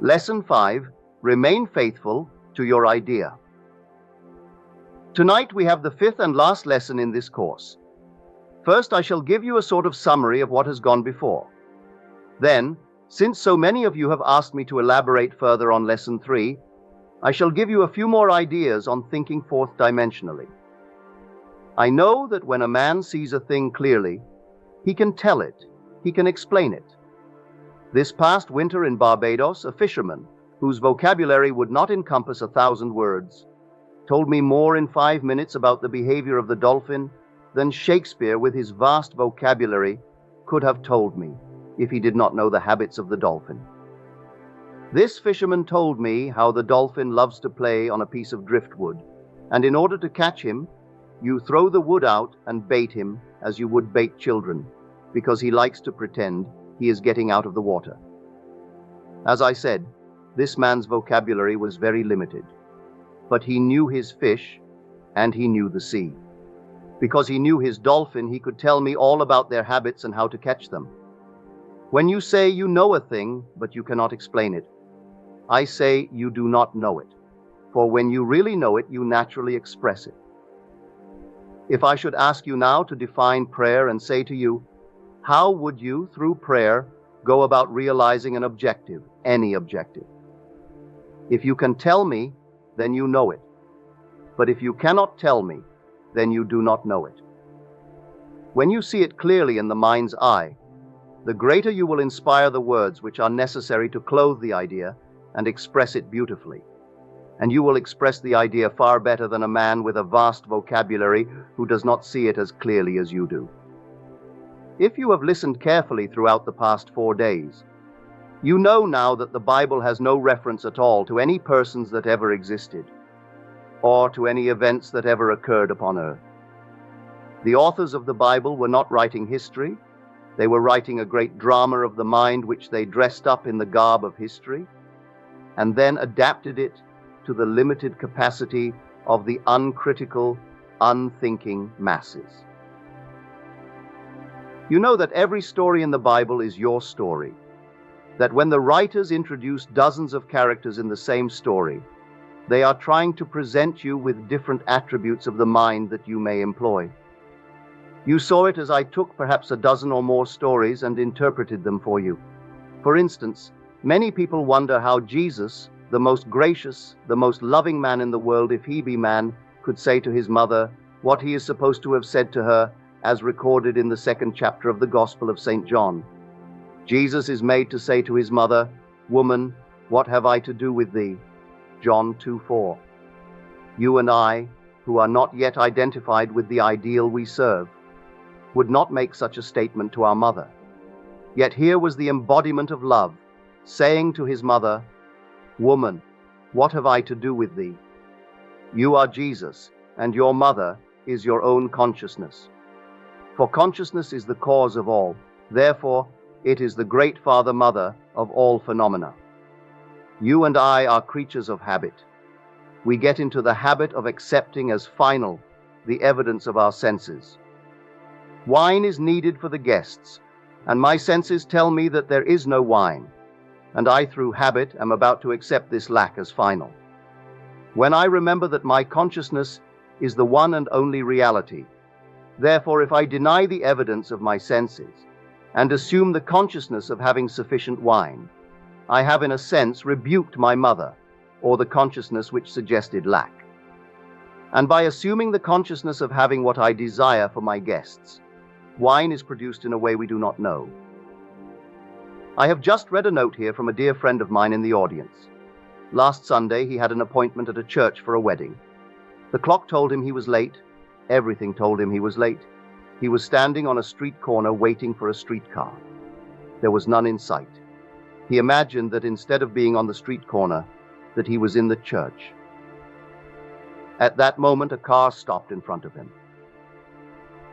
Lesson 5. Remain faithful to your idea. Tonight we have the fifth and last lesson in this course. First, I shall give you a sort of summary of what has gone before. Then, since so many of you have asked me to elaborate further on Lesson 3, I shall give you a few more ideas on thinking fourth dimensionally. I know that when a man sees a thing clearly, he can tell it, he can explain it. This past winter in Barbados, a fisherman, whose vocabulary would not encompass 1,000 words, told me more in 5 minutes about the behavior of the dolphin than Shakespeare, with his vast vocabulary, could have told me if he did not know the habits of the dolphin. This fisherman told me how the dolphin loves to play on a piece of driftwood, and in order to catch him, you throw the wood out and bait him as you would bait children, because he likes to pretend he is getting out of the water. As I said, this man's vocabulary was very limited, but he knew his fish and he knew the sea. Because he knew his dolphin, he could tell me all about their habits and how to catch them. When you say you know a thing, but you cannot explain it, I say you do not know it, for when you really know it, you naturally express it. If I should ask you now to define prayer and say to you, how would you, through prayer, go about realizing an objective, any objective? If you can tell me, then you know it. But if you cannot tell me, then you do not know it. When you see it clearly in the mind's eye, the greater you will inspire the words which are necessary to clothe the idea and express it beautifully. And you will express the idea far better than a man with a vast vocabulary who does not see it as clearly as you do. If you have listened carefully throughout the past 4 days, you know now that the Bible has no reference at all to any persons that ever existed, or to any events that ever occurred upon earth. The authors of the Bible were not writing history. They were writing a great drama of the mind which they dressed up in the garb of history, and then adapted it to the limited capacity of the uncritical, unthinking masses. You know that every story in the Bible is your story, that when the writers introduce dozens of characters in the same story, they are trying to present you with different attributes of the mind that you may employ. You saw it as I took perhaps a dozen or more stories and interpreted them for you. For instance, many people wonder how Jesus, the most gracious, the most loving man in the world, if he be man, could say to his mother what he is supposed to have said to her, as recorded in the 2nd chapter of the Gospel of St. John. Jesus is made to say to his mother, "Woman, what have I to do with thee?" John 2:4. You and I, who are not yet identified with the ideal we serve, would not make such a statement to our mother. Yet here was the embodiment of love, saying to his mother, "Woman, what have I to do with thee?" You are Jesus, and your mother is your own consciousness. For consciousness is the cause of all. Therefore, it is the great Father-Mother of all phenomena. You and I are creatures of habit. We get into the habit of accepting as final the evidence of our senses. Wine is needed for the guests, and my senses tell me that there is no wine, and I, through habit, am about to accept this lack as final. When I remember that my consciousness is the one and only reality, therefore, if I deny the evidence of my senses and assume the consciousness of having sufficient wine, I have in a sense rebuked my mother, or the consciousness which suggested lack. And by assuming the consciousness of having what I desire for my guests, wine is produced in a way we do not know. I have just read a note here from a dear friend of mine in the audience. Last Sunday he had an appointment at a church for a wedding. The clock told him he was late. Everything told him he was late. He was standing on a street corner waiting for a streetcar. There was none in sight. He imagined that instead of being on the street corner, that he was in the church. At that moment, a car stopped in front of him.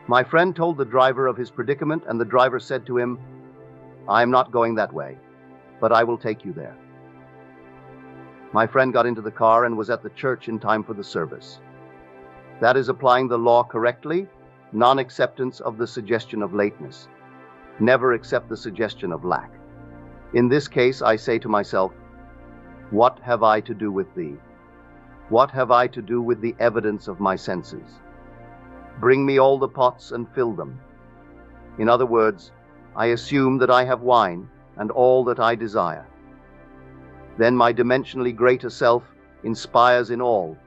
My friend told the driver of his predicament, and the driver said to him, "I am not going that way, but I will take you there." My friend got into the car and was at the church in time for the service. That is applying the law correctly, non-acceptance of the suggestion of lateness. Never accept the suggestion of lack. In this case, I say to myself, What have I to do with thee? What have I to do with the evidence of my senses? Bring me all the pots and fill them. In other words, I assume that I have wine and all that I desire. Then my dimensionally greater self inspires in all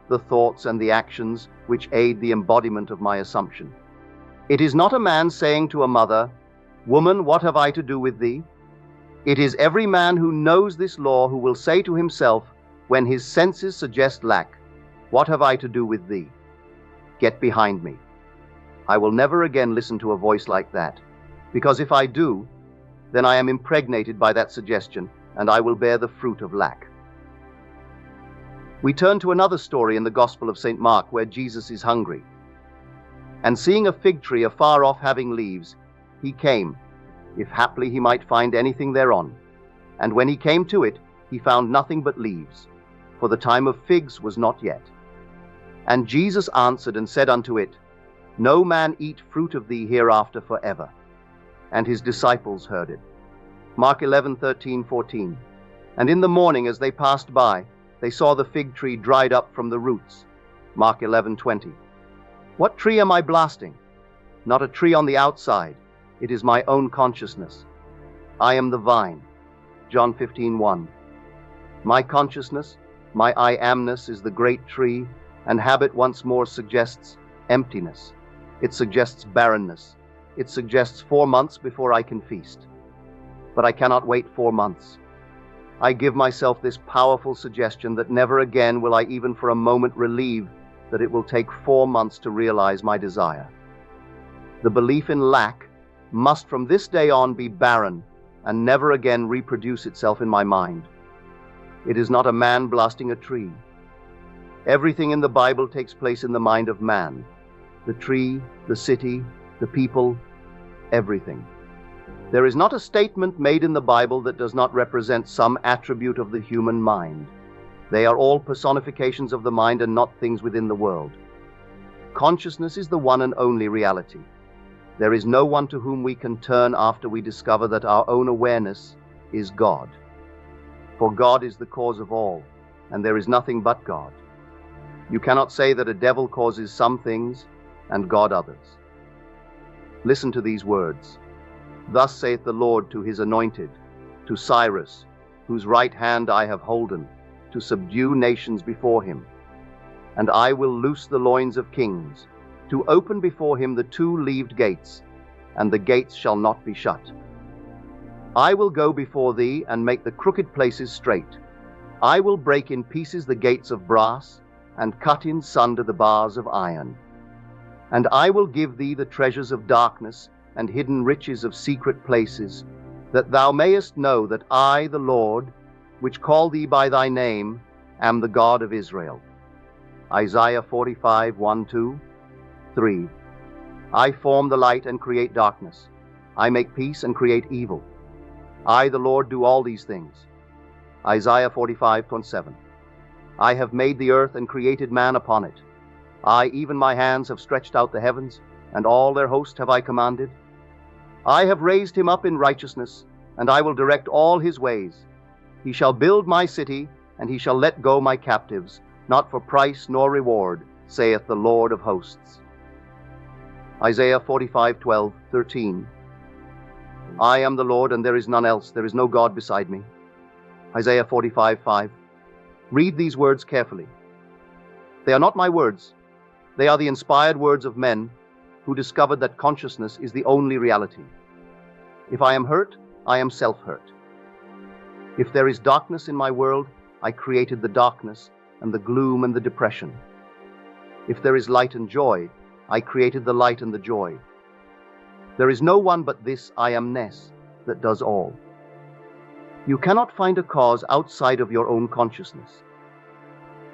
the thoughts and the actions which aid the embodiment of my assumption. It is not a man saying to a mother, "Woman, what have I to do with thee?" It is every man who knows this law who will say to himself, when his senses suggest lack, "What have I to do with thee? Get behind me." I will never again listen to a voice like that, because if I do, then I am impregnated by that suggestion, and I will bear the fruit of lack. We turn to another story in the Gospel of St. Mark, where Jesus is hungry. And seeing a fig tree afar off having leaves, he came, if haply he might find anything thereon. And when he came to it, he found nothing but leaves, for the time of figs was not yet. And Jesus answered and said unto it, No man eat fruit of thee hereafter forever. And his disciples heard it. Mark 11:13-14. And in the morning as they passed by, they saw the fig tree dried up from the roots. Mark 11:20. What tree am I blasting? Not a tree on the outside. It is my own consciousness. I am the vine. John 15:1. My consciousness, my I amness is the great tree, and habit once more suggests emptiness. It suggests barrenness. It suggests 4 months before I can feast. But I cannot wait 4 months. I give myself this powerful suggestion that never again will I even for a moment relieve that it will take 4 months to realize my desire. The belief in lack must from this day on be barren and never again reproduce itself in my mind. It is not a man blasting a tree. Everything in the Bible takes place in the mind of man. The tree, the city, the people, everything. There is not a statement made in the Bible that does not represent some attribute of the human mind. They are all personifications of the mind and not things within the world. Consciousness is the one and only reality. There is no one to whom we can turn after we discover that our own awareness is God. For God is the cause of all, and there is nothing but God. You cannot say that a devil causes some things and God others. Listen to these words. Thus saith the Lord to his anointed, to Cyrus, whose right hand I have holden, to subdue nations before him. And I will loose the loins of kings, to open before him the 2-leaved gates, and the gates shall not be shut. I will go before thee, and make the crooked places straight. I will break in pieces the gates of brass, and cut in sunder the bars of iron. And I will give thee the treasures of darkness, and hidden riches of secret places, that thou mayest know that I, the Lord, which call thee by thy name, am the God of Israel. Isaiah 45:1-3. I form the light and create darkness. I make peace and create evil. I, the Lord, do all these things. Isaiah 45:7. I have made the earth and created man upon it. I, even my hands, have stretched out the heavens, and all their host have I commanded. I have raised him up in righteousness, and I will direct all his ways. He shall build my city, and he shall let go my captives, not for price nor reward, saith the Lord of hosts. Isaiah 45:12-13. I am the Lord, and there is none else. There is no God beside me. Isaiah 45:5. Read these words carefully. They are not my words. They are the inspired words of men who discovered that consciousness is the only reality. If I am hurt, I am self-hurt. If there is darkness in my world, I created the darkness and the gloom and the depression. If there is light and joy, I created the light and the joy. There is no one but this I amness that does all. You cannot find a cause outside of your own consciousness.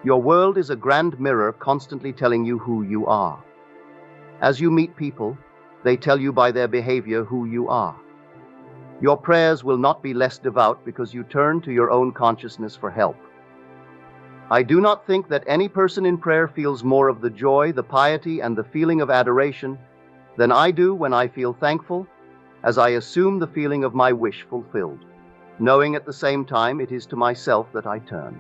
Your world is a grand mirror constantly telling you who you are. As you meet people, they tell you by their behavior who you are. Your prayers will not be less devout because you turn to your own consciousness for help. I do not think that any person in prayer feels more of the joy, the piety, and the feeling of adoration than I do when I feel thankful, as I assume the feeling of my wish fulfilled. knowing at the same time it is to myself that I turned.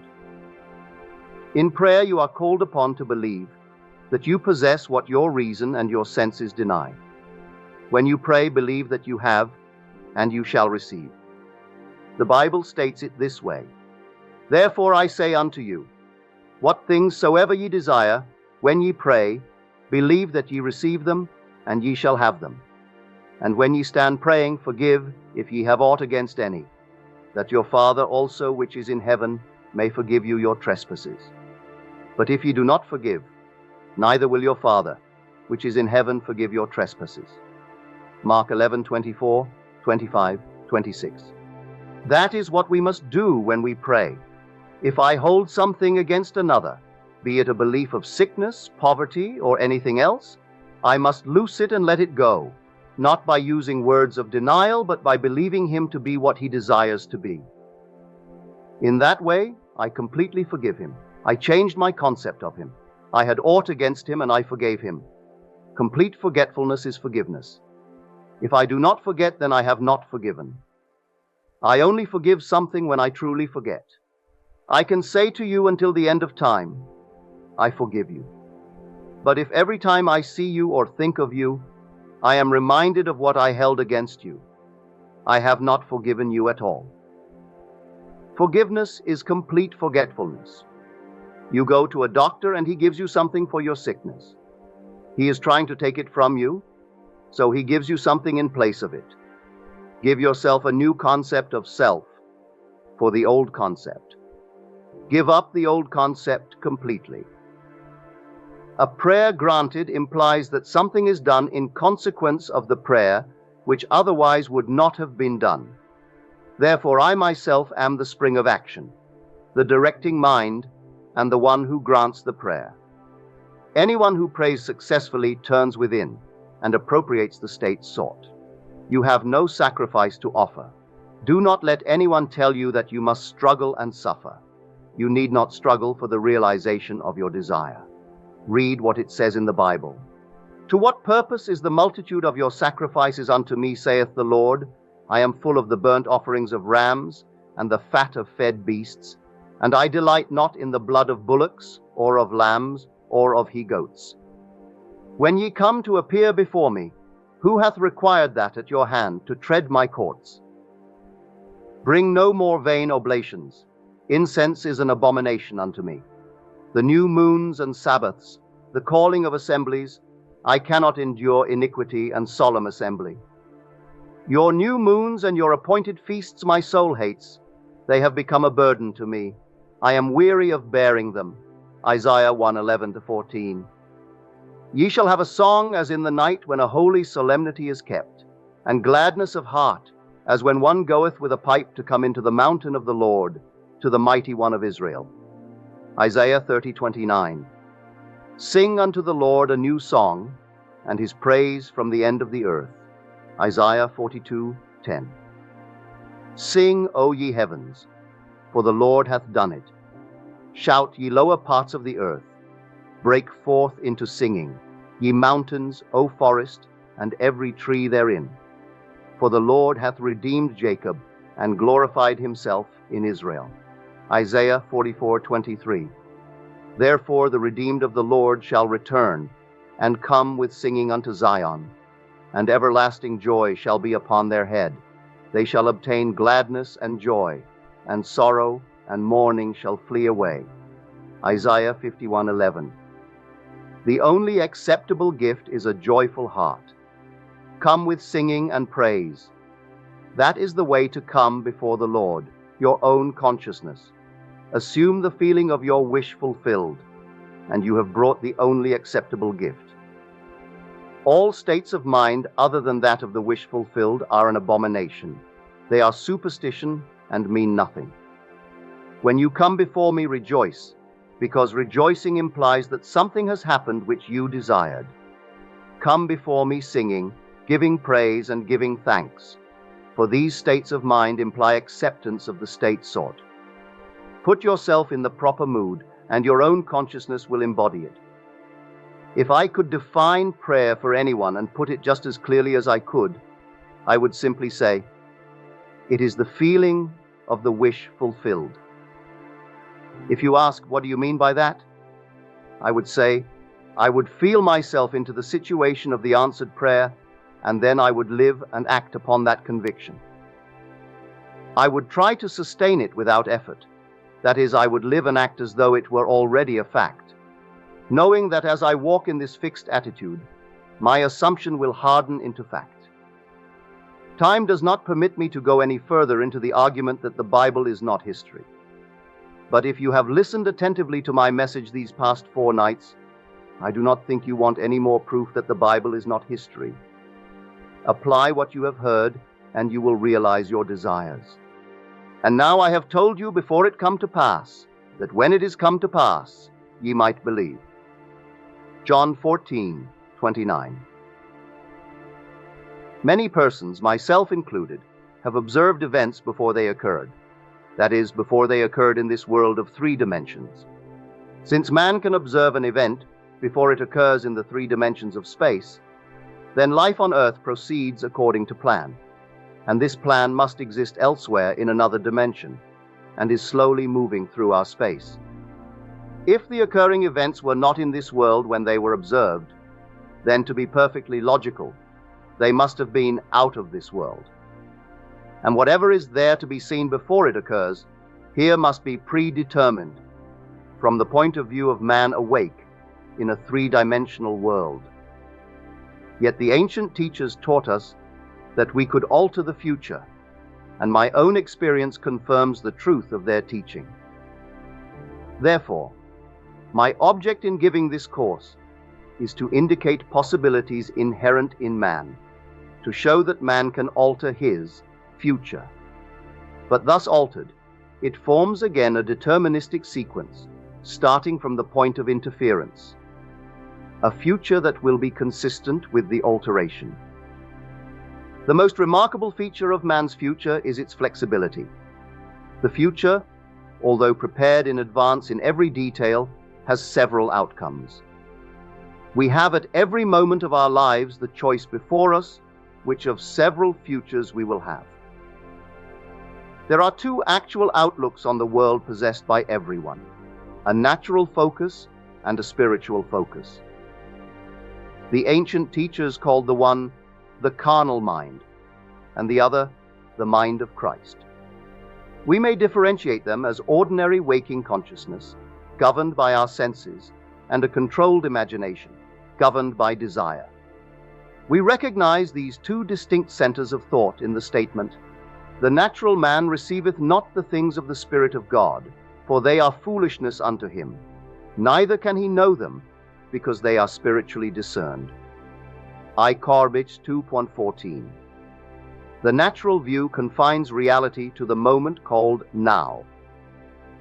In prayer, you are called upon to believe that you possess what your reason and your senses deny. When you pray, believe that you have, and you shall receive. The Bible states it this way: Therefore I say unto you, what things soever ye desire, when ye pray, believe that ye receive them, and ye shall have them. And when ye stand praying, forgive, if ye have aught against any, that your Father also which is in heaven may forgive you your trespasses. But if ye do not forgive, neither will your Father which is in heaven forgive your trespasses. Mark 11:24, 25, 26. That is what we must do when we pray. If I hold something against another, be it a belief of sickness, poverty, or anything else, I must loose it and let it go, not by using words of denial, but by believing him to be what he desires to be. In that way, I completely forgive him. I changed my concept of him. I had aught against him, and I forgave him. Complete forgetfulness is forgiveness. If I do not forget, then I have not forgiven. I only forgive something when I truly forget. I can say to you until the end of time, I forgive you. But if every time I see you or think of you, I am reminded of what I held against you, I have not forgiven you at all. Forgiveness is complete forgetfulness. You go to a doctor and he gives you something for your sickness. He is trying to take it from you, so he gives you something in place of it. Give yourself a new concept of self for the old concept. Give up the old concept completely. A prayer granted implies that something is done in consequence of the prayer which otherwise would not have been done. Therefore, I myself am the spring of action, the directing mind, and the one who grants the prayer. Anyone who prays successfully turns within and appropriates the state sought. You have no sacrifice to offer. Do not let anyone tell you that you must struggle and suffer. You need not struggle for the realization of your desire. Read what it says in the Bible. To what purpose is the multitude of your sacrifices unto me, saith the Lord? I am full of the burnt offerings of rams, and the fat of fed beasts, and I delight not in the blood of bullocks, or of lambs, or of he-goats. When ye come to appear before me, who hath required that at your hand to tread my courts? Bring no more vain oblations. Incense is an abomination unto me. The new moons and Sabbaths, the calling of assemblies, I cannot endure iniquity and solemn assembly. Your new moons and your appointed feasts my soul hates. They have become a burden to me. I am weary of bearing them. Isaiah 1:11-14. Ye shall have a song as in the night when a holy solemnity is kept, and gladness of heart as when one goeth with a pipe to come into the mountain of the Lord, to the mighty one of Israel. Isaiah 30:29. Sing unto the Lord a new song, and his praise from the end of the earth. Isaiah 42:10. Sing, O ye heavens, for the Lord hath done it. Shout, ye lower parts of the earth. Break forth into singing, ye mountains, O forest, and every tree therein. For the Lord hath redeemed Jacob, and glorified himself in Israel. Isaiah 44:23. Therefore the redeemed of the Lord shall return, and come with singing unto Zion, and everlasting joy shall be upon their head. They shall obtain gladness and joy, and sorrow and mourning shall flee away. Isaiah 51:11. The only acceptable gift is a joyful heart. Come with singing and praise. That is the way to come before the Lord, your own consciousness. Assume the feeling of your wish fulfilled, and you have brought the only acceptable gift. All states of mind other than that of the wish fulfilled are an abomination. They are superstition and mean nothing. When you come before me, rejoice, because rejoicing implies that something has happened which you desired. Come before me singing, giving praise and giving thanks, for these states of mind imply acceptance of the state sought. Put yourself in the proper mood, and your own consciousness will embody it. If I could define prayer for anyone and put it just as clearly as I could, I would simply say, it is the feeling of the wish fulfilled. If you ask, what do you mean by that? I would say, I would feel myself into the situation of the answered prayer, and then I would live and act upon that conviction. I would try to sustain it without effort. That is, I would live and act as though it were already a fact, knowing that as I walk in this fixed attitude, my assumption will harden into fact. Time does not permit me to go any further into the argument that the Bible is not history. But if you have listened attentively to my message these past 4 nights, I do not think you want any more proof that the Bible is not history. Apply what you have heard, and you will realize your desires. And now I have told you before it come to pass, that when it is come to pass, ye might believe. John 14:29. Many persons, myself included, have observed events before they occurred. That is, before they occurred in this world of 3 dimensions. Since man can observe an event before it occurs in the 3 dimensions of space, then life on Earth proceeds according to plan. And this plan must exist elsewhere in another dimension, and is slowly moving through our space. If the occurring events were not in this world when they were observed, then to be perfectly logical, they must have been out of this world. And whatever is there to be seen before it occurs, here must be predetermined, from the point of view of man awake in a 3-dimensional world. Yet the ancient teachers taught us that we could alter the future, and my own experience confirms the truth of their teaching. Therefore, my object in giving this course is to indicate possibilities inherent in man, to show that man can alter his future. But thus altered, it forms again a deterministic sequence, starting from the point of interference, a future that will be consistent with the alteration. The most remarkable feature of man's future is its flexibility. The future, although prepared in advance in every detail, has several outcomes. We have at every moment of our lives the choice before us, which of several futures we will have. There are 2 actual outlooks on the world possessed by everyone, a natural focus and a spiritual focus. The ancient teachers called the one the carnal mind, and the other the mind of Christ. We may differentiate them as ordinary waking consciousness, governed by our senses, and a controlled imagination, governed by desire. We recognize these 2 distinct centers of thought in the statement, "The natural man receiveth not the things of the Spirit of God, for they are foolishness unto him, neither can he know them, because they are spiritually discerned." I. Corbich 2.14. The natural view confines reality to the moment called now.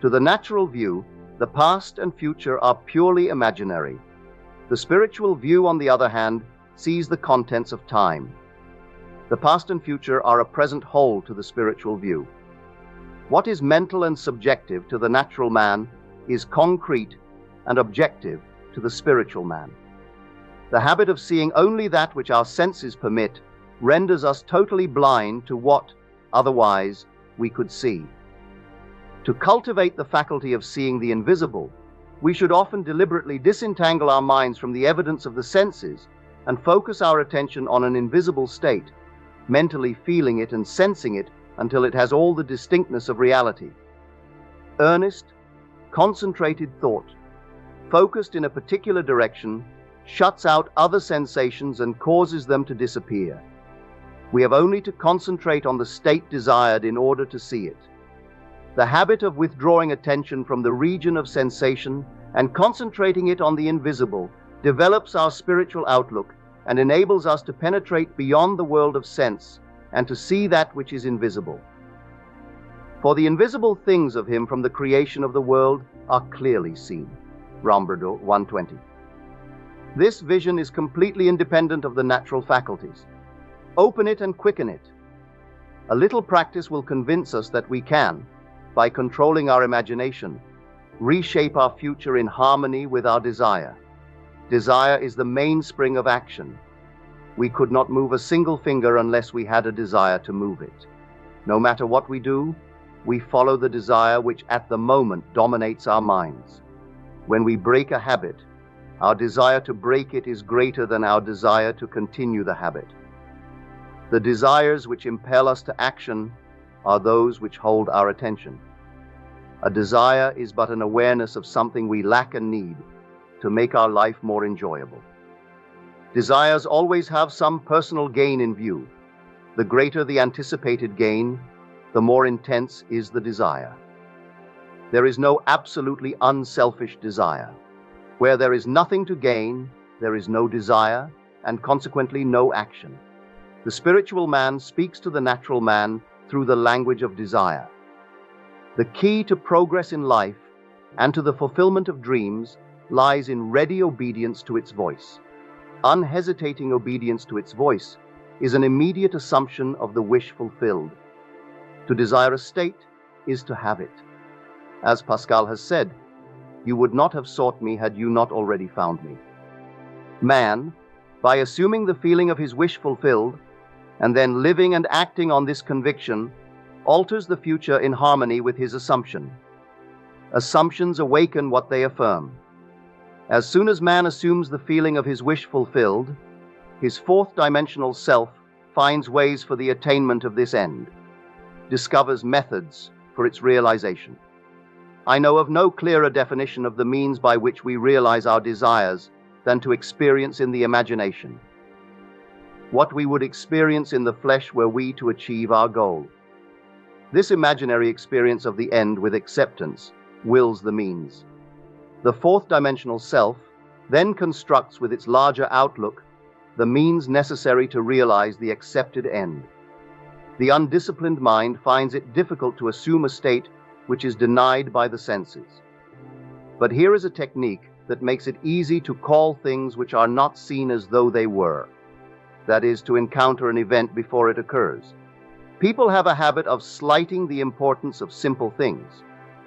To the natural view, the past and future are purely imaginary. The spiritual view, on the other hand, sees the contents of time. The past and future are a present whole to the spiritual view. What is mental and subjective to the natural man is concrete and objective to the spiritual man. The habit of seeing only that which our senses permit renders us totally blind to what, otherwise, we could see. To cultivate the faculty of seeing the invisible, we should often deliberately disentangle our minds from the evidence of the senses and focus our attention on an invisible state, mentally feeling it and sensing it until it has all the distinctness of reality. Earnest, concentrated thought, focused in a particular direction, shuts out other sensations and causes them to disappear. We have only to concentrate on the state desired in order to see it. The habit of withdrawing attention from the region of sensation and concentrating it on the invisible develops our spiritual outlook and enables us to penetrate beyond the world of sense and to see that which is invisible. For the invisible things of him from the creation of the world are clearly seen. Rombredo 1:20. This vision is completely independent of the natural faculties. Open it and quicken it. A little practice will convince us that we can, by controlling our imagination, reshape our future in harmony with our desire. Desire is the mainspring of action. We could not move a single finger unless we had a desire to move it. No matter what we do, we follow the desire which at the moment dominates our minds. When we break a habit, our desire to break it is greater than our desire to continue the habit. The desires which impel us to action are those which hold our attention. A desire is but an awareness of something we lack and need to make our life more enjoyable. Desires always have some personal gain in view. The greater the anticipated gain, the more intense is the desire. There is no absolutely unselfish desire. Where there is nothing to gain, there is no desire, and consequently no action. The spiritual man speaks to the natural man through the language of desire. The key to progress in life and to the fulfillment of dreams lies in ready obedience to its voice. Unhesitating obedience to its voice is an immediate assumption of the wish fulfilled. To desire a state is to have it. As Pascal has said, "You would not have sought me had you not already found me." Man, by assuming the feeling of his wish fulfilled, and then living and acting on this conviction, alters the future in harmony with his assumption. Assumptions awaken what they affirm. As soon as man assumes the feeling of his wish fulfilled, his fourth-dimensional self finds ways for the attainment of this end, discovers methods for its realization. I know of no clearer definition of the means by which we realize our desires than to experience in the imagination. What we would experience in the flesh were we to achieve our goal. This imaginary experience of the end with acceptance wills the means. The fourth-dimensional self then constructs with its larger outlook the means necessary to realize the accepted end. The undisciplined mind finds it difficult to assume a state which is denied by the senses. But here is a technique that makes it easy to call things which are not seen as though they were. That is, to encounter an event before it occurs. People have a habit of slighting the importance of simple things,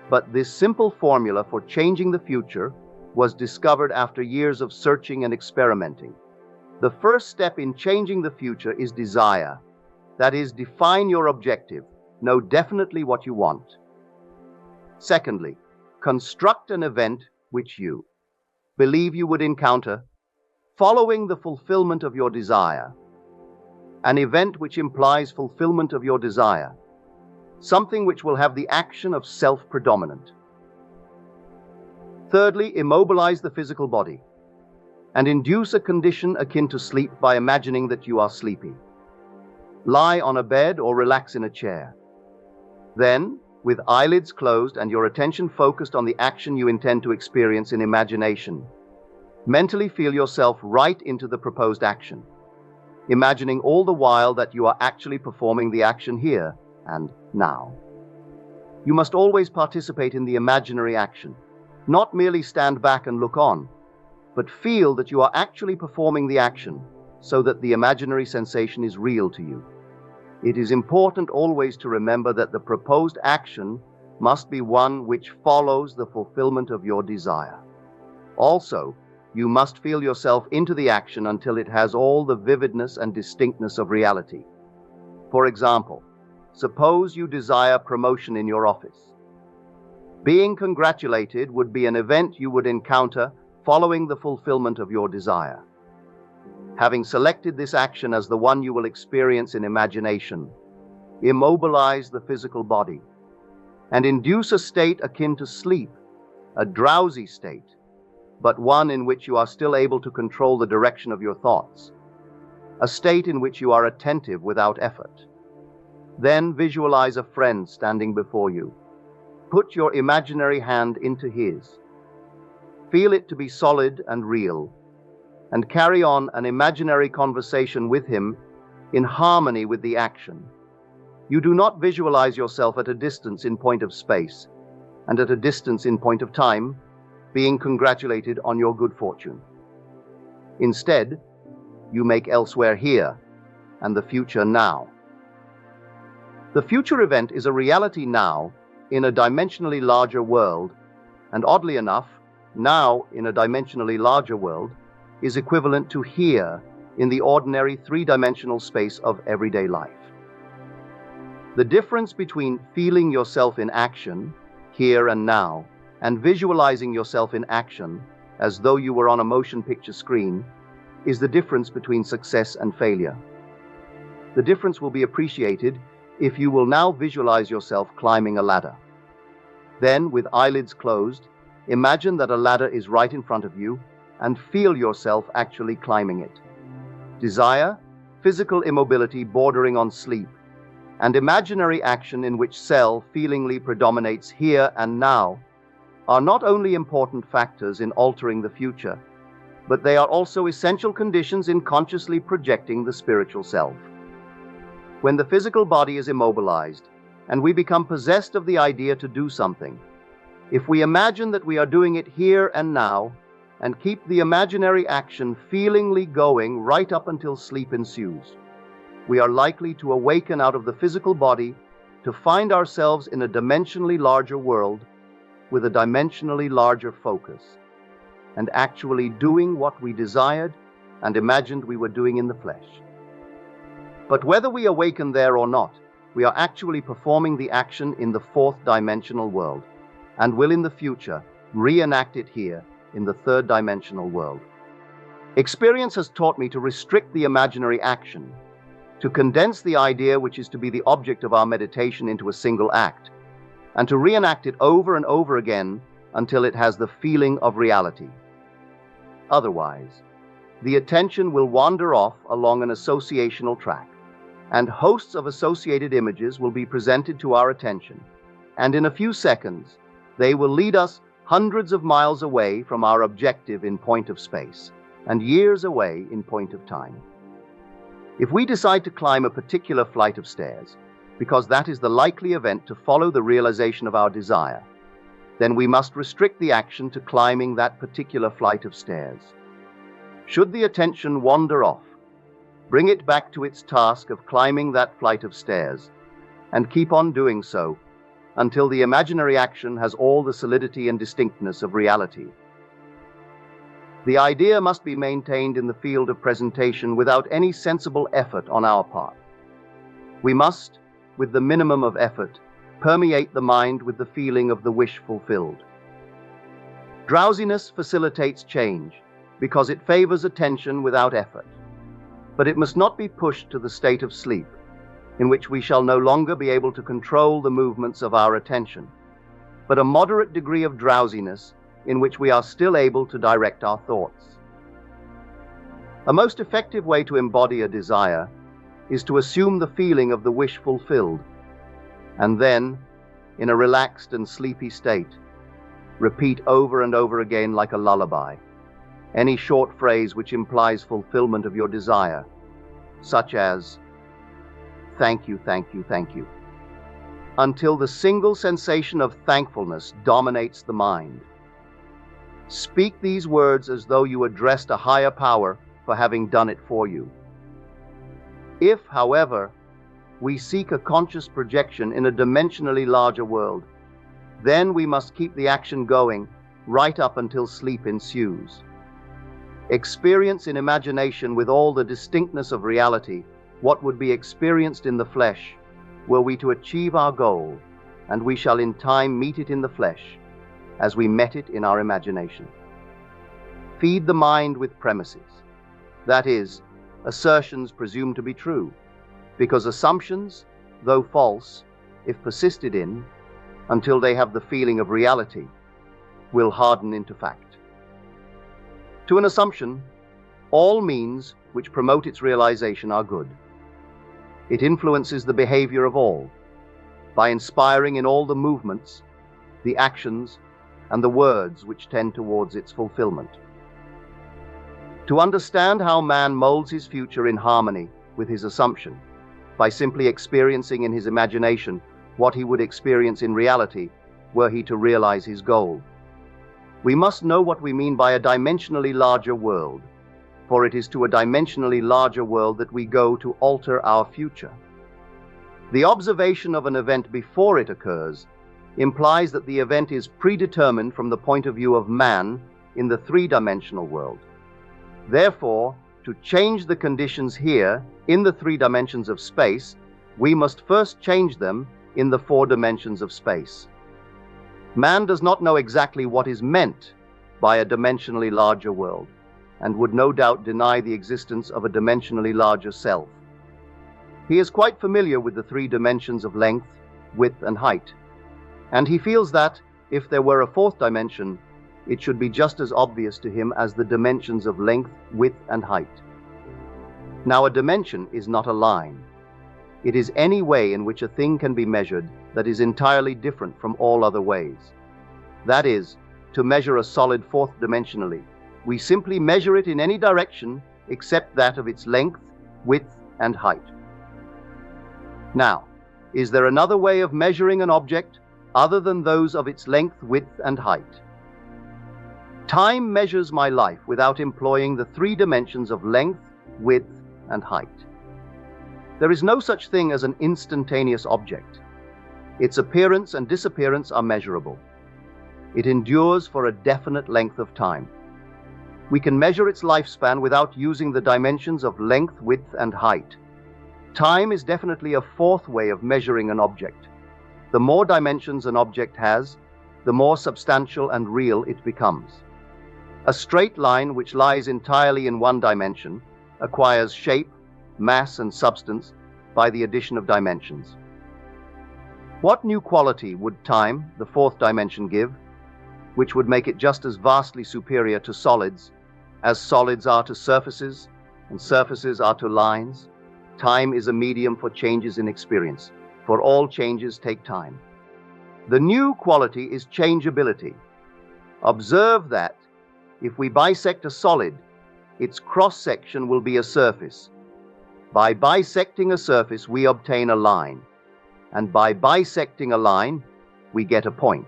but this simple formula for changing the future was discovered after years of searching and experimenting. The first step in changing the future is desire. That is, define your objective, know definitely what you want. Secondly, construct an event which you believe you would encounter, following the fulfillment of your desire. An event which implies fulfillment of your desire, something which will have the action of self-predominant. Thirdly, immobilize the physical body and induce a condition akin to sleep by imagining that you are sleepy. Lie on a bed or relax in a chair. Then, with eyelids closed and your attention focused on the action you intend to experience in imagination, mentally feel yourself right into the proposed action, imagining all the while that you are actually performing the action here and now. You must always participate in the imaginary action, not merely stand back and look on, but feel that you are actually performing the action so that the imaginary sensation is real to you. It is important always to remember that the proposed action must be one which follows the fulfillment of your desire. Also, you must feel yourself into the action until it has all the vividness and distinctness of reality. For example, suppose you desire promotion in your office. Being congratulated would be an event you would encounter following the fulfillment of your desire. Having selected this action as the one you will experience in imagination, immobilize the physical body and induce a state akin to sleep, a drowsy state, but one in which you are still able to control the direction of your thoughts, a state in which you are attentive without effort. Then visualize a friend standing before you. Put your imaginary hand into his. Feel it to be solid and real, and carry on an imaginary conversation with him in harmony with the action. You do not visualize yourself at a distance in point of space, and at a distance in point of time, being congratulated on your good fortune. Instead, you make elsewhere here, and the future now. The future event is a reality now in a dimensionally larger world, and oddly enough, now in a dimensionally larger world is equivalent to here in the ordinary three-dimensional space of everyday life. The difference between feeling yourself in action, here and now, and visualizing yourself in action, as though you were on a motion picture screen, is the difference between success and failure. The difference will be appreciated if you will now visualize yourself climbing a ladder. Then, with eyelids closed, imagine that a ladder is right in front of you and feel yourself actually climbing it. Desire, physical immobility bordering on sleep, and imaginary action in which self feelingly predominates here and now are not only important factors in altering the future, but they are also essential conditions in consciously projecting the spiritual self. When the physical body is immobilized and we become possessed of the idea to do something, if we imagine that we are doing it here and now and keep the imaginary action feelingly going right up until sleep ensues, we are likely to awaken out of the physical body to find ourselves in a dimensionally larger world with a dimensionally larger focus, and actually doing what we desired and imagined we were doing in the flesh. But whether we awaken there or not, we are actually performing the action in the fourth dimensional world, and will in the future reenact it here in the third dimensional world. Experience has taught me to restrict the imaginary action, to condense the idea which is to be the object of our meditation into a single act, and to reenact it over and over again until it has the feeling of reality. Otherwise, the attention will wander off along an associational track, and hosts of associated images will be presented to our attention, and in a few seconds, they will lead us hundreds of miles away from our objective in point of space, and years away in point of time. If we decide to climb a particular flight of stairs, because that is the likely event to follow the realization of our desire, then we must restrict the action to climbing that particular flight of stairs. Should the attention wander off, bring it back to its task of climbing that flight of stairs, and keep on doing so until the imaginary action has all the solidity and distinctness of reality. The idea must be maintained in the field of presentation without any sensible effort on our part. We must, with the minimum of effort, permeate the mind with the feeling of the wish fulfilled. Drowsiness facilitates change because it favors attention without effort. But it must not be pushed to the state of sleep, in which we shall no longer be able to control the movements of our attention, but a moderate degree of drowsiness in which we are still able to direct our thoughts. A most effective way to embody a desire is to assume the feeling of the wish fulfilled, and then, in a relaxed and sleepy state, repeat over and over again like a lullaby any short phrase which implies fulfillment of your desire, such as, "Thank you, thank you, thank you," until the single sensation of thankfulness dominates the mind. Speak these words as though you addressed a higher power for having done it for you. If, however, we seek a conscious projection in a dimensionally larger world, then we must keep the action going right up until sleep ensues. Experience in imagination with all the distinctness of reality what would be experienced in the flesh were we to achieve our goal, and we shall in time meet it in the flesh as we met it in our imagination. Feed the mind with premises, that is, assertions presumed to be true, because assumptions, though false, if persisted in, until they have the feeling of reality, will harden into fact. To an assumption, all means which promote its realization are good. It influences the behavior of all, by inspiring in all the movements, the actions, and the words which tend towards its fulfillment. To understand how man molds his future in harmony with his assumption, by simply experiencing in his imagination what he would experience in reality were he to realize his goal, we must know what we mean by a dimensionally larger world, for it is to a dimensionally larger world that we go to alter our future. The observation of an event before it occurs implies that the event is predetermined from the point of view of man in the three-dimensional world. Therefore, to change the conditions here in the three dimensions of space we must first change them in the 4 dimensions of space. Man does not know exactly what is meant by a dimensionally larger world, and would no doubt deny the existence of a dimensionally larger self. He is quite familiar with the 3 dimensions of length, width, and height, and he feels that, if there were a 4th dimension, it should be just as obvious to him as the dimensions of length, width, and height. Now, a dimension is not a line. It is any way in which a thing can be measured that is entirely different from all other ways. That is, to measure a solid 4th dimensionally, we simply measure it in any direction except that of its length, width, and height. Now, is there another way of measuring an object other than those of its length, width, and height? Time measures my life without employing the 3 dimensions of length, width, and height. There is no such thing as an instantaneous object. Its appearance and disappearance are measurable. It endures for a definite length of time. We can measure its lifespan without using the dimensions of length, width, and height. Time is definitely a 4th way of measuring an object. The more dimensions an object has, the more substantial and real it becomes. A straight line which lies entirely in 1 dimension acquires shape, mass, and substance by the addition of dimensions. What new quality would time, the 4th dimension, give, which would make it just as vastly superior to solids as solids are to surfaces and surfaces are to lines? Time is a medium for changes in experience, for all changes take time. The new quality is changeability. Observe that if we bisect a solid, its cross-section will be a surface. By bisecting a surface, we obtain a line, and by bisecting a line, we get a point.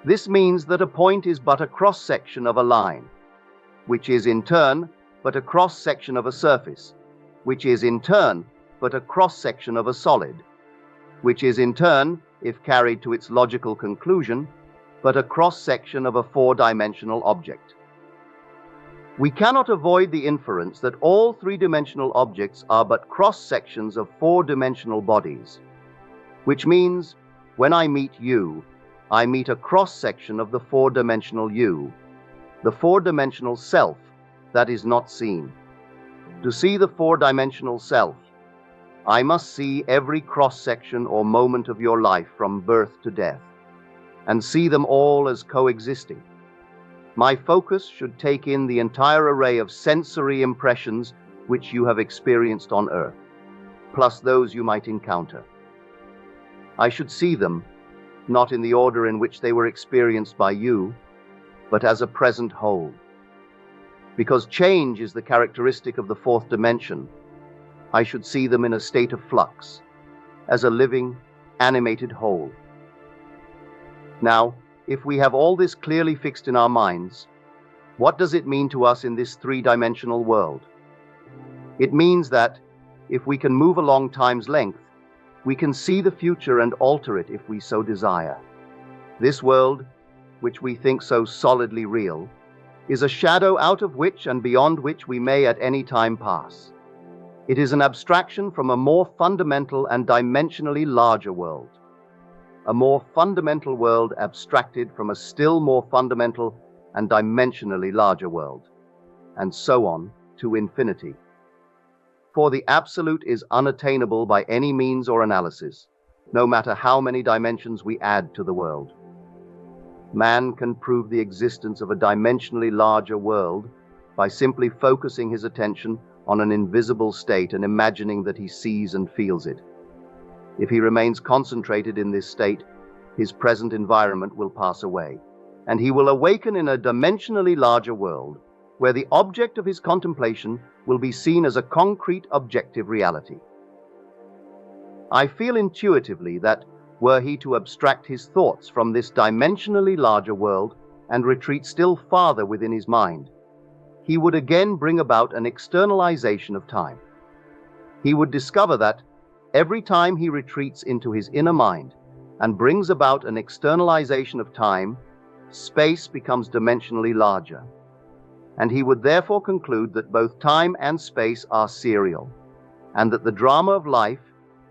This means that a point is but a cross-section of a line, which is in turn but a cross-section of a surface, which is in turn but a cross-section of a solid, which is in turn, if carried to its logical conclusion, but a cross-section of a 4-dimensional object. We cannot avoid the inference that all 3-dimensional objects are but cross-sections of 4-dimensional bodies, which means when I meet you, I meet a cross-section of the 4-dimensional you, the 4-dimensional self that is not seen. To see the 4-dimensional self, I must see every cross-section or moment of your life from birth to death, and see them all as coexisting. My focus should take in the entire array of sensory impressions which you have experienced on Earth, plus those you might encounter. I should see them, not in the order in which they were experienced by you, but as a present whole. Because change is the characteristic of the 4th dimension, I should see them in a state of flux, as a living, animated whole. Now, if we have all this clearly fixed in our minds, what does it mean to us in this 3-dimensional world? It means that, if we can move along time's length, we can see the future and alter it if we so desire. This world, which we think so solidly real, is a shadow out of which and beyond which we may at any time pass. It is an abstraction from a more fundamental and dimensionally larger world. A more fundamental world abstracted from a still more fundamental and dimensionally larger world, and so on to infinity. For the absolute is unattainable by any means or analysis, no matter how many dimensions we add to the world. Man can prove the existence of a dimensionally larger world by simply focusing his attention on an invisible state and imagining that he sees and feels it. If he remains concentrated in this state, his present environment will pass away, and he will awaken in a dimensionally larger world, where the object of his contemplation will be seen as a concrete objective reality. I feel intuitively that, were he to abstract his thoughts from this dimensionally larger world and retreat still farther within his mind, he would again bring about an externalization of time. He would discover that, every time he retreats into his inner mind and brings about an externalization of time, space becomes dimensionally larger. And he would therefore conclude that both time and space are serial, and that the drama of life,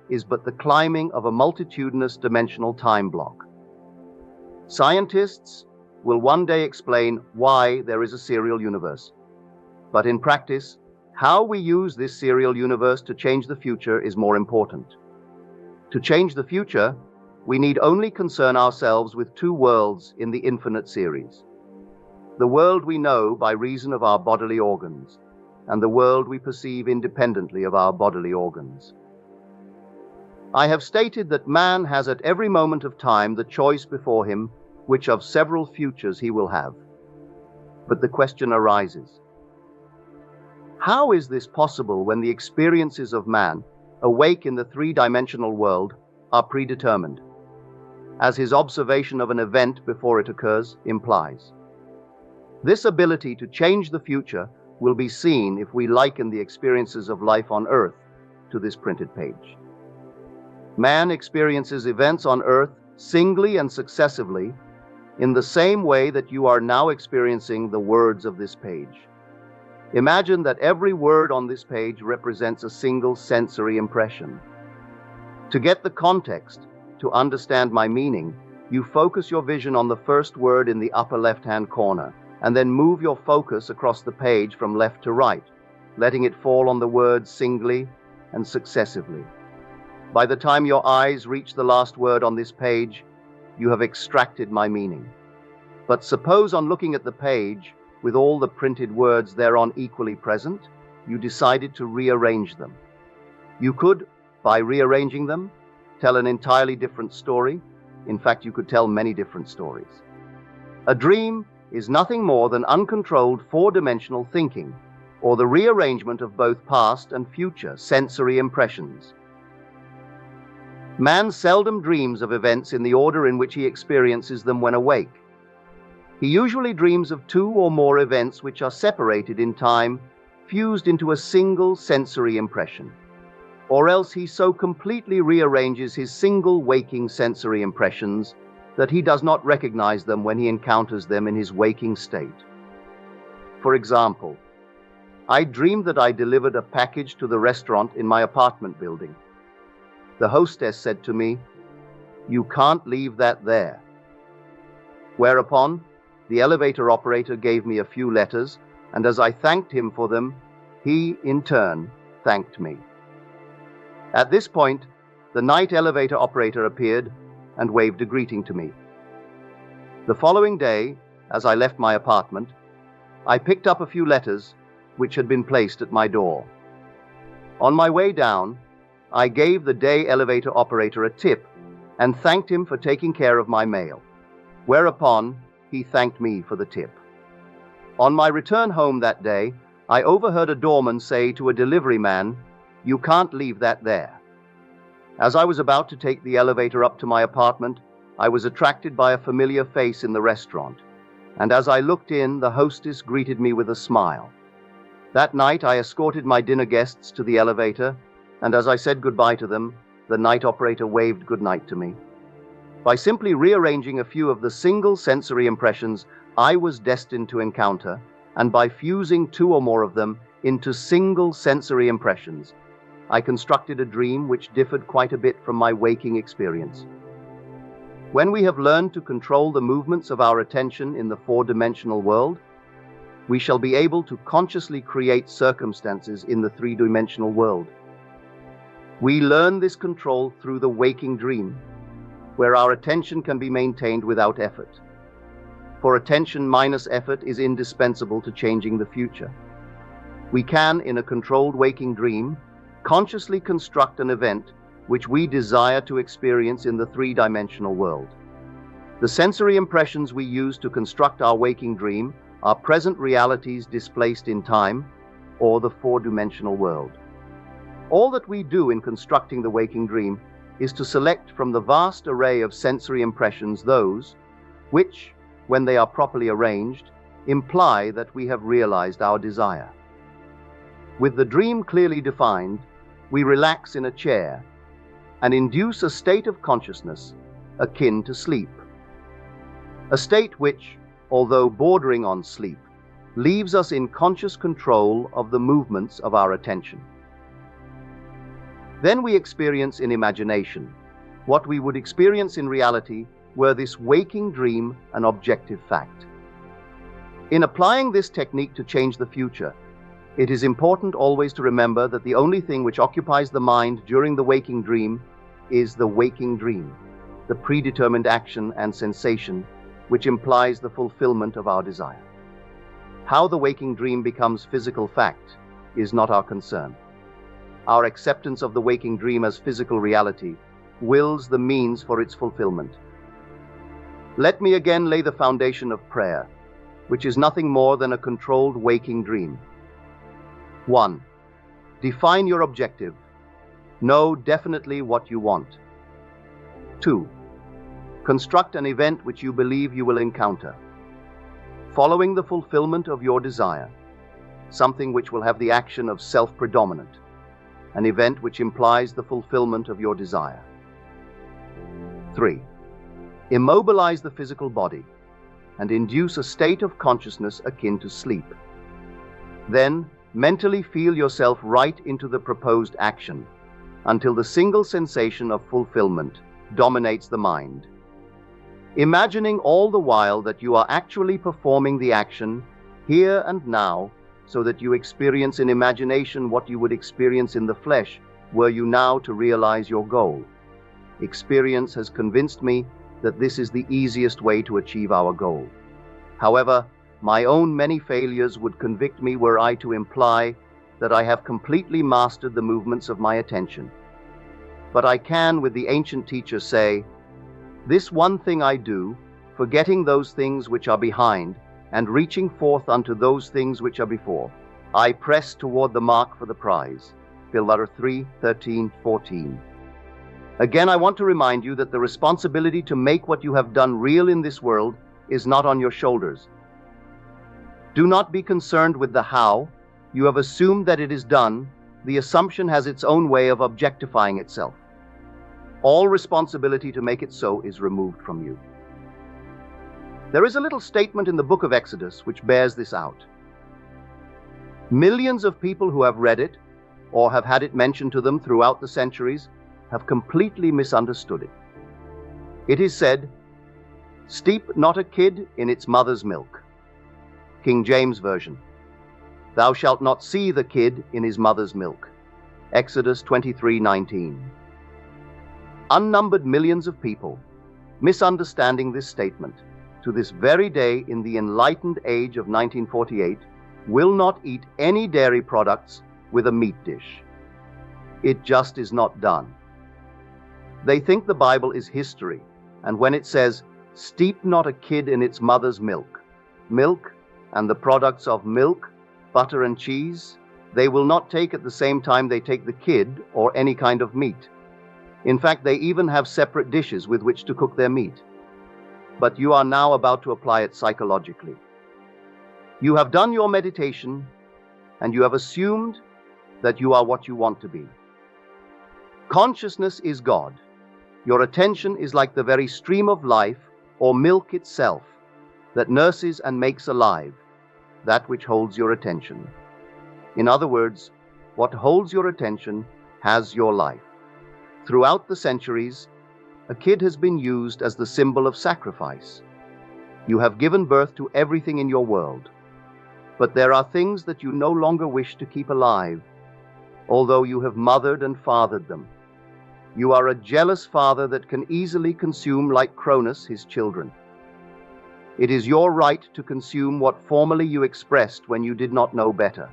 is but the climbing of a multitudinous dimensional time block. Scientists will one day explain why there is a serial universe. But in practice, how we use this serial universe to change the future is more important. To change the future, we need only concern ourselves with two worlds in the infinite series. The world we know by reason of our bodily organs, and the world we perceive independently of our bodily organs. I have stated that man has at every moment of time the choice before him which of several futures he will have. But the question arises, how is this possible when the experiences of man, awake in the three-dimensional world, are predetermined, as his observation of an event before it occurs implies? This ability to change the future will be seen if we liken the experiences of life on Earth to this printed page. Man experiences events on Earth singly and successively in the same way that you are now experiencing the words of this page. Imagine that every word on this page represents a single sensory impression. To get the context, to understand my meaning, you focus your vision on the first word in the upper left-hand corner, and then move your focus across the page from left to right, letting it fall on the words singly and successively. By the time your eyes reach the last word on this page, you have extracted my meaning. But suppose on looking at the page, with all the printed words thereon equally present, you decided to rearrange them. You could, by rearranging them, tell an entirely different story. In fact, you could tell many different stories. A dream is nothing more than uncontrolled four-dimensional thinking, or the rearrangement of both past and future sensory impressions. Man seldom dreams of events in the order in which he experiences them when awake. He usually dreams of two or more events which are separated in time, fused into a single sensory impression. Or else he so completely rearranges his single waking sensory impressions that he does not recognize them when he encounters them in his waking state. For example, I dreamed that I delivered a package to the restaurant in my apartment building. The hostess said to me, "You can't leave that there." Whereupon, the elevator operator gave me a few letters, and as I thanked him for them, he, in turn, thanked me. At this point, the night elevator operator appeared and waved a greeting to me. The following day, as I left my apartment, I picked up a few letters which had been placed at my door. On my way down, I gave the day elevator operator a tip and thanked him for taking care of my mail, whereupon he thanked me for the tip. On my return home that day, I overheard a doorman say to a delivery man, "You can't leave that there." As I was about to take the elevator up to my apartment, I was attracted by a familiar face in the restaurant, and as I looked in, the hostess greeted me with a smile. That night, I escorted my dinner guests to the elevator, and as I said goodbye to them, the night operator waved goodnight to me. By simply rearranging a few of the single sensory impressions I was destined to encounter, and by fusing two or more of them into single sensory impressions, I constructed a dream which differed quite a bit from my waking experience. When we have learned to control the movements of our attention in the four-dimensional world, we shall be able to consciously create circumstances in the three-dimensional world. We learn this control through the waking dream, where our attention can be maintained without effort. For attention minus effort is indispensable to changing the future. We can, in a controlled waking dream, consciously construct an event which we desire to experience in the three-dimensional world. The sensory impressions we use to construct our waking dream are present realities displaced in time, or the four-dimensional world. All that we do in constructing the waking dream is to select from the vast array of sensory impressions those which, when they are properly arranged, imply that we have realized our desire. With the dream clearly defined, we relax in a chair and induce a state of consciousness akin to sleep. A state which, although bordering on sleep, leaves us in conscious control of the movements of our attention. Then we experience in imagination what we would experience in reality were this waking dream an objective fact. In applying this technique to change the future, it is important always to remember that the only thing which occupies the mind during the waking dream is the waking dream, the predetermined action and sensation which implies the fulfillment of our desire. How the waking dream becomes physical fact is not our concern. Our acceptance of the waking dream as physical reality wills the means for its fulfillment. Let me again lay the foundation of prayer, which is nothing more than a controlled waking dream. 1. Define your objective. Know definitely what you want. 2. Construct an event which you believe you will encounter, following the fulfillment of your desire, something which will have the action of self-predominant, an event which implies the fulfillment of your desire. 3. Immobilize the physical body and induce a state of consciousness akin to sleep. Then, mentally feel yourself right into the proposed action until the single sensation of fulfillment dominates the mind. Imagining all the while that you are actually performing the action here and now, so that you experience in imagination what you would experience in the flesh were you now to realize your goal. Experience has convinced me that this is the easiest way to achieve our goal. However, my own many failures would convict me were I to imply that I have completely mastered the movements of my attention. But I can, with the ancient teacher, say, "This one thing I do, forgetting those things which are behind, and reaching forth unto those things which are before. I press toward the mark for the prize." Philippians 3:13-14. Again, I want to remind you that the responsibility to make what you have done real in this world is not on your shoulders. Do not be concerned with the how. You have assumed that it is done. The assumption has its own way of objectifying itself. All responsibility to make it so is removed from you. There is a little statement in the book of Exodus which bears this out. Millions of people who have read it, or have had it mentioned to them throughout the centuries, have completely misunderstood it. It is said, "Steep not a kid in its mother's milk." King James Version. "Thou shalt not see the kid in his mother's milk." Exodus 23:19. Unnumbered millions of people, misunderstanding this statement, to this very day in the enlightened age of 1948, will not eat any dairy products with a meat dish. It just is not done. They think the Bible is history, and when it says, "Steep not a kid in its mother's milk," milk and the products of milk, butter and cheese, they will not take at the same time they take the kid or any kind of meat. In fact, they even have separate dishes with which to cook their meat. But you are now about to apply it psychologically. You have done your meditation, and you have assumed that you are what you want to be. Consciousness is God. Your attention is like the very stream of life, or milk itself, that nurses and makes alive, that which holds your attention. In other words, what holds your attention has your life. Throughout the centuries, a kid has been used as the symbol of sacrifice. You have given birth to everything in your world, but there are things that you no longer wish to keep alive, although you have mothered and fathered them. You are a jealous father that can easily consume, like Cronus, his children. It is your right to consume what formerly you expressed when you did not know better.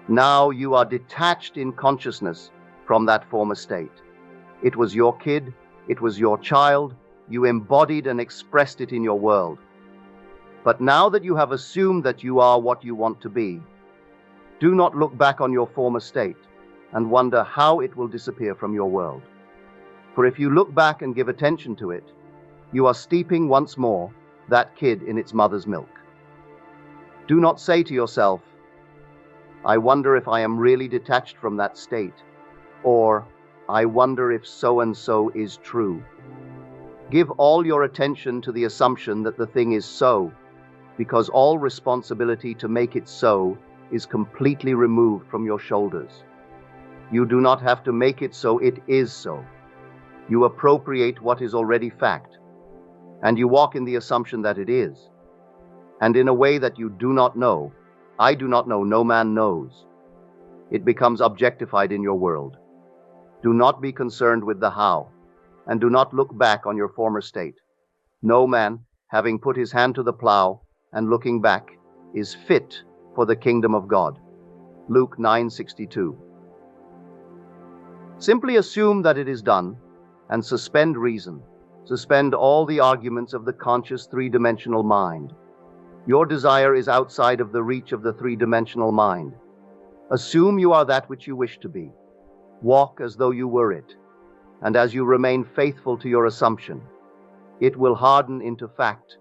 Now you are detached in consciousness from that former state. It was your kid, it was your child, you embodied and expressed it in your world. But now that you have assumed that you are what you want to be, do not look back on your former state and wonder how it will disappear from your world. For if you look back and give attention to it, you are steeping once more that kid in its mother's milk. Do not say to yourself, "I wonder if I am really detached from that state," or "I wonder if so-and-so is true." Give all your attention to the assumption that the thing is so, because all responsibility to make it so is completely removed from your shoulders. You do not have to make it so, it is so. You appropriate what is already fact, and you walk in the assumption that it is. And in a way that you do not know, I do not know, no man knows. It becomes objectified in your world. Do not be concerned with the how, and do not look back on your former state. No man, having put his hand to the plow and looking back, is fit for the kingdom of God. Luke 9:62. Simply assume that it is done, and suspend reason. Suspend all the arguments of the conscious three-dimensional mind. Your desire is outside of the reach of the three-dimensional mind. Assume you are that which you wish to be. Walk as though you were it, and as you remain faithful to your assumption, it will harden into fact